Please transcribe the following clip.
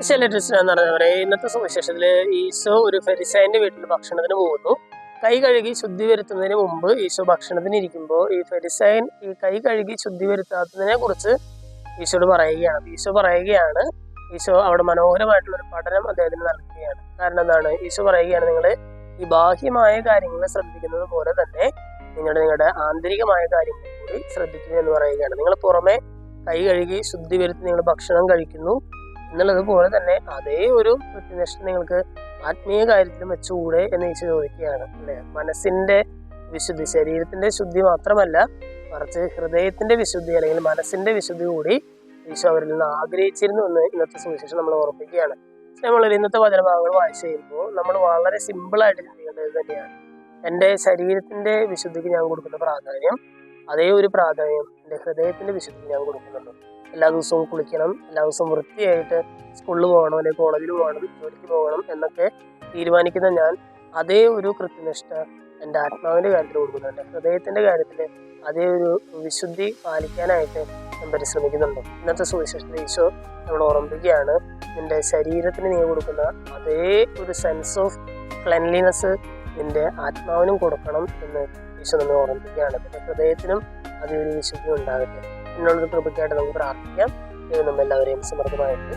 എന്ന് പറഞ്ഞവരെ ഇന്നത്തെ സുവിശേഷത്തില് ഈശോ ഒരു ഫരിസായന്റെ വീട്ടിൽ ഭക്ഷണത്തിന് പോകുന്നു. കൈ കഴുകി ശുദ്ധി വരുത്തുന്നതിന് മുമ്പ് ഈശോ ഭക്ഷണത്തിന് ഇരിക്കുമ്പോൾ ഈ ഫരിസായൻ ഈ കൈ കഴുകി ശുദ്ധി വരുത്താത്തതിനെ കുറിച്ച് ഈശോട് പറയുകയാണ്. ഈശോ അവിടെ മനോഹരമായിട്ടുള്ള ഒരു പഠനം അദ്ദേഹത്തിന് നൽകുകയാണ്. കാരണം എന്താണ്? ഈശോ പറയുകയാണ്, നിങ്ങൾ ഈ ബാഹ്യമായ കാര്യങ്ങളെ ശ്രദ്ധിക്കുന്നത് പോലെ തന്നെ നിങ്ങളുടെ ആന്തരികമായ കാര്യങ്ങൾ കൂടി ശ്രദ്ധിക്കുക എന്ന് പറയുകയാണ്. നിങ്ങൾ പുറമെ കൈ കഴുകി ശുദ്ധി വരുത്തി നിങ്ങൾ ഭക്ഷണം കഴിക്കുന്നു എന്നുള്ളത് പോലെ തന്നെ അതേ ഒരു കൃത്യനിഷ്ഠ നിങ്ങൾക്ക് ആത്മീയ കാര്യത്തിലും വെച്ചുകൂടെ എന്ന് ഈശോ ചോദിക്കുകയാണ് അല്ലെ. മനസ്സിന്റെ വിശുദ്ധി, ശരീരത്തിന്റെ ശുദ്ധി മാത്രമല്ല, മറിച്ച് ഹൃദയത്തിന്റെ വിശുദ്ധി അല്ലെങ്കിൽ മനസ്സിന്റെ വിശുദ്ധി കൂടി ഈശോ അവരിൽ നിന്ന് ആഗ്രഹിച്ചിരുന്നു എന്ന് ഇന്നത്തെ സുവിശേഷം നമ്മൾ ഓർമ്മിക്കുകയാണ്. നമ്മൾ ഇന്നത്തെ വചനഭാഗങ്ങൾ വായിച്ചു കഴിയുമ്പോൾ നമ്മൾ വളരെ സിമ്പിളായിട്ട് ചിന്തിക്കേണ്ടത് തന്നെയാണ്. എൻ്റെ ശരീരത്തിന്റെ വിശുദ്ധിക്ക് ഞാൻ കൊടുക്കുന്ന പ്രാധാന്യം, അതേ ഒരു പ്രാധാന്യം എൻ്റെ ഹൃദയത്തിന്റെ വിശുദ്ധിക്ക് ഞാൻ കൊടുക്കുന്നുണ്ട്. എല്ലാ ദിവസവും കുളിക്കണം, എല്ലാ ദിവസവും വൃത്തിയായിട്ട് സ്കൂളിൽ പോകണം, അല്ലെങ്കിൽ കോളേജിൽ പോകണം, ജോലിക്ക് പോകണം എന്നൊക്കെ തീരുമാനിക്കുന്ന ഞാൻ അതേ ഒരു കൃത്യനിഷ്ഠ എൻ്റെ ആത്മാവിൻ്റെ കാര്യത്തിൽ കൊടുക്കുന്നുണ്ട്. ഹൃദയത്തിൻ്റെ കാര്യത്തിൽ അതേ ഒരു വിശുദ്ധി പാലിക്കാനായിട്ട് ഞാൻ പരിശ്രമിക്കുന്നുണ്ട്. ഇന്നത്തെ സുവിശേഷത്തിൽ ഈശോ നമ്മൾ ഓർമ്മിപ്പിക്കുകയാണ്, നിന്റെ ശരീരത്തിന് നീ കൊടുക്കുന്ന അതേ ഒരു സെൻസ് ഓഫ് ക്ലെൻലിനെസ് നിന്റെ ആത്മാവിനും കൊടുക്കണം എന്ന് ഈശോ നമ്മെ ഓർമ്മിപ്പിക്കുകയാണ്. നിന്റെ ഹൃദയത്തിനും അതേ ഒരു വിശുദ്ധി ഉണ്ടാകട്ടെ എന്നുള്ളൊരു കൃപയ്ക്കായിട്ട് നമുക്ക് പ്രാർത്ഥിക്കാം. ദൈവം നമ്മെല്ലാവരെയും സമൃദ്ധമായിട്ട്